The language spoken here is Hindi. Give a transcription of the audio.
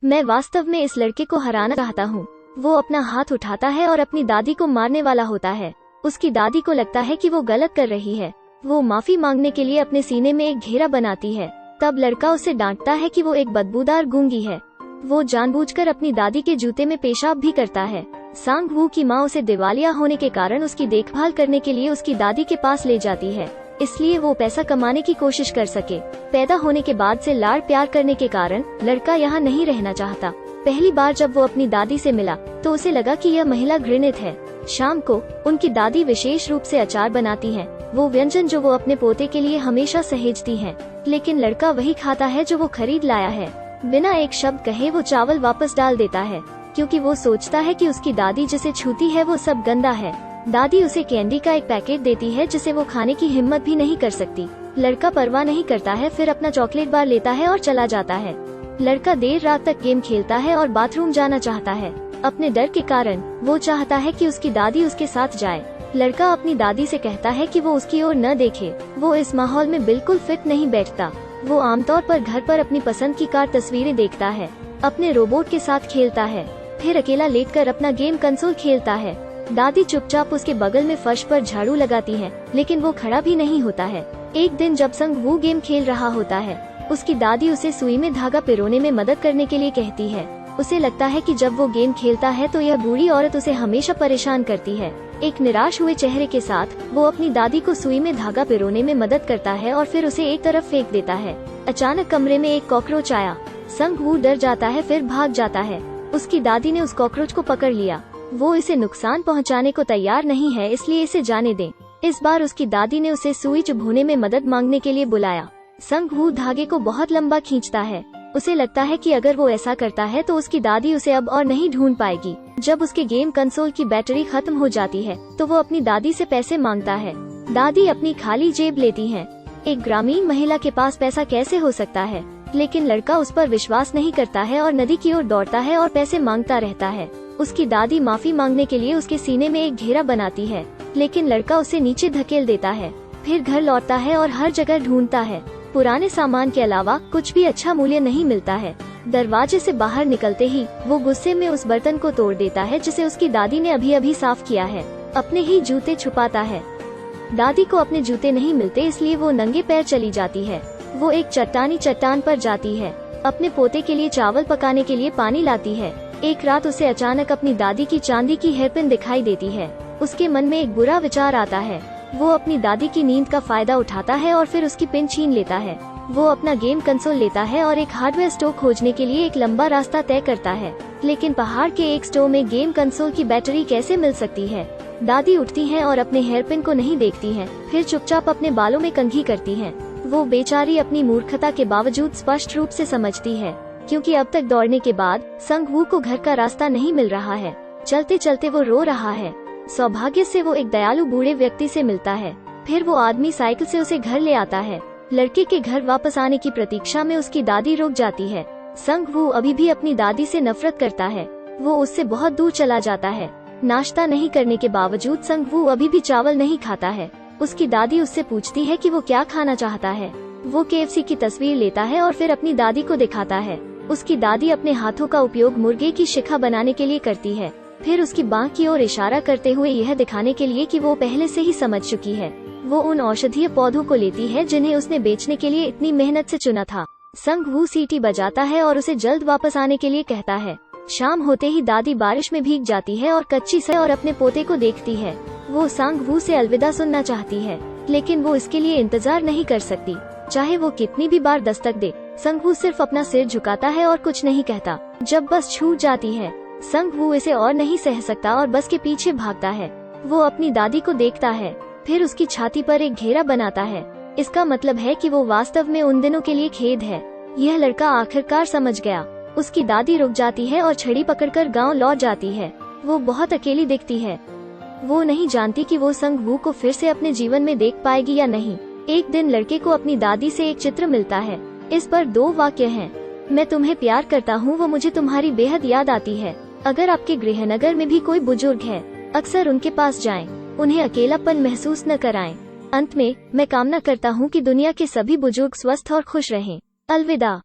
मैं वास्तव में इस लड़के को हराना चाहता हूँ। वो अपना हाथ उठाता है और अपनी दादी को मारने वाला होता है। उसकी दादी को लगता है कि वो गलत कर रही है। वो माफी मांगने के लिए अपने सीने में एक घेरा बनाती है। तब लड़का उसे डांटता है कि वो एक बदबूदार गूंगी है। वो जानबूझकर अपनी दादी के जूते में पेशाब भी करता है। सांग वू की माँ उसे दिवालिया होने के कारण उसकी देखभाल करने के लिए उसकी दादी के पास ले जाती है, इसलिए वो पैसा कमाने की कोशिश कर सके। पैदा होने के बाद से लाड़ प्यार करने के कारण लड़का यहाँ नहीं रहना चाहता। पहली बार जब वो अपनी दादी से मिला तो उसे लगा कि यह महिला घृणित है। शाम को उनकी दादी विशेष रूप से अचार बनाती हैं, वो व्यंजन जो वो अपने पोते के लिए हमेशा सहेजती हैं। लेकिन लड़का वही खाता है जो वो खरीद लाया है। बिना एक शब्द कहे वो चावल वापस डाल देता है, क्योंकि वो सोचता है कि उसकी दादी जिसे छूती है वो सब गंदा है। दादी उसे कैंडी का एक पैकेट देती है जिसे वो खाने की हिम्मत भी नहीं कर सकती। लड़का परवाह नहीं करता है, फिर अपना चॉकलेट बार लेता है और चला जाता है। लड़का देर रात तक गेम खेलता है और बाथरूम जाना चाहता है। अपने डर के कारण वो चाहता है कि उसकी दादी उसके साथ जाए। लड़का अपनी दादी से कहता है कि वो उसकी ओर न देखे। वो इस माहौल में बिल्कुल फिट नहीं बैठता। वो आमतौर पर घर पर अपनी पसंद की कार तस्वीरें देखता है, अपने रोबोट के साथ खेलता है, फिर अकेला लेटकर अपना गेम कंसोल खेलता है। दादी चुपचाप उसके बगल में फर्श पर झाड़ू लगाती है, लेकिन वो खड़ा भी नहीं होता है। एक दिन जब संग वू गेम खेल रहा होता है, उसकी दादी उसे सुई में धागा पिरोने में मदद करने के लिए कहती है। उसे लगता है कि जब वो गेम खेलता है तो यह बूढ़ी औरत उसे हमेशा परेशान करती है। एक निराश हुए चेहरे के साथ वो अपनी दादी को सुई में धागा पिरोने में मदद करता है और फिर उसे एक तरफ फेंक देता है। अचानक कमरे में एक कॉकरोच आया। संग वू डर जाता है, फिर भाग जाता है। उसकी दादी ने उस कॉकरोच को पकड़ लिया। वो इसे नुकसान पहुंचाने को तैयार नहीं है, इसलिए इसे जाने दें। इस बार उसकी दादी ने उसे सुई चुभोने में मदद मांगने के लिए बुलाया। संग वू धागे को बहुत लंबा खींचता है। उसे लगता है कि अगर वो ऐसा करता है तो उसकी दादी उसे अब और नहीं ढूंढ पाएगी। जब उसके गेम कंसोल की बैटरी खत्म हो जाती है तो वो अपनी दादी से पैसे मांगता है। दादी अपनी खाली जेब लेती है। एक ग्रामीण महिला के पास पैसा कैसे हो सकता है, लेकिन लड़का उस पर विश्वास नहीं करता है और नदी की ओर दौड़ता है और पैसे मांगता रहता है। उसकी दादी माफी मांगने के लिए उसके सीने में एक घेरा बनाती है, लेकिन लड़का उसे नीचे धकेल देता है। फिर घर लौटता है और हर जगह ढूंढता है। पुराने सामान के अलावा कुछ भी अच्छा मूल्य नहीं मिलता है। दरवाजे से बाहर निकलते ही वो गुस्से में उस बर्तन को तोड़ देता है जिसे उसकी दादी ने अभी अभी साफ किया है। अपने ही जूते छुपाता है। दादी को अपने जूते नहीं मिलते, इसलिए वो नंगे पैर चली जाती है। वो एक चट्टान पर जाती है। अपने पोते के लिए चावल पकाने के लिए पानी लाती है। एक रात उसे अचानक अपनी दादी की चांदी की हेयरपिन दिखाई देती है। उसके मन में एक बुरा विचार आता है। वो अपनी दादी की नींद का फायदा उठाता है और फिर उसकी पिन छीन लेता है। वो अपना गेम कंसोल लेता है और एक हार्डवेयर स्टोर खोजने के लिए एक लंबा रास्ता तय करता है। लेकिन पहाड़ के एक स्टोर में गेम कंसोल की बैटरी कैसे मिल सकती है? दादी उठती हैं और अपने हेयरपिन को नहीं देखती हैं, फिर चुपचाप अपने बालों में कंघी करती हैं। वो बेचारी अपनी मूर्खता के बावजूद स्पष्ट रूप से समझती है, क्योंकि अब तक दौड़ने के बाद संग वू को घर का रास्ता नहीं मिल रहा है। चलते चलते वो रो रहा है। सौभाग्य से वो एक दयालु बूढ़े व्यक्ति से मिलता है। फिर वो आदमी साइकिल से उसे घर ले आता है। लड़के के घर वापस आने की प्रतीक्षा में उसकी दादी रुक जाती है। संग वू अभी भी अपनी दादी से नफरत करता है। वो उससे बहुत दूर चला जाता है। नाश्ता नहीं करने के बावजूद संग वू अभी भी चावल नहीं खाता है। उसकी दादी उससे पूछती है कि वो क्या खाना चाहता है। वो KFC की तस्वीर लेता है और फिर अपनी दादी को दिखाता है। उसकी दादी अपने हाथों का उपयोग मुर्गे की शिखा बनाने के लिए करती है, फिर उसकी बांह की ओर इशारा करते हुए यह दिखाने के लिए कि वो पहले से ही समझ चुकी है। वो उन औषधीय पौधों को लेती है जिन्हें उसने बेचने के लिए इतनी मेहनत से चुना था। संग वू सीटी बजाता है और उसे जल्द वापस आने के लिए कहता है। शाम होते ही दादी बारिश में भीग जाती है और कच्ची से और अपने पोते को देखती है। वो संग वू से अलविदा सुनना चाहती है, लेकिन वो इसके लिए इंतजार नहीं कर सकती। चाहे वो कितनी भी बार दस्तक दे, संग वू सिर्फ अपना सिर झुकाता है और कुछ नहीं कहता। जब बस छूट जाती है, संग वू इसे और नहीं सह सकता और बस के पीछे भागता है। वो अपनी दादी को देखता है, फिर उसकी छाती पर एक घेरा बनाता है। इसका मतलब है कि वो वास्तव में उन दिनों के लिए खेद है। यह लड़का आखिरकार समझ गया। उसकी दादी रुक जाती है और छड़ी पकड़कर गांव लौट जाती है। वो बहुत अकेली दिखती है। वो नहीं जानती कि वो संग वू को फिर से अपने जीवन में देख पाएगी या नहीं। एक दिन लड़के को अपनी दादी से एक चित्र मिलता है। इस पर 2 वाक्य हैं। मैं तुम्हें प्यार करता हूँ, वो मुझे तुम्हारी बेहद याद आती है। अगर आपके गृहनगर में भी कोई बुजुर्ग है, अक्सर उनके पास जाएं, उन्हें अकेलापन महसूस न कराएं। अंत में मैं कामना करता हूँ कि दुनिया के सभी बुजुर्ग स्वस्थ और खुश रहें। अलविदा।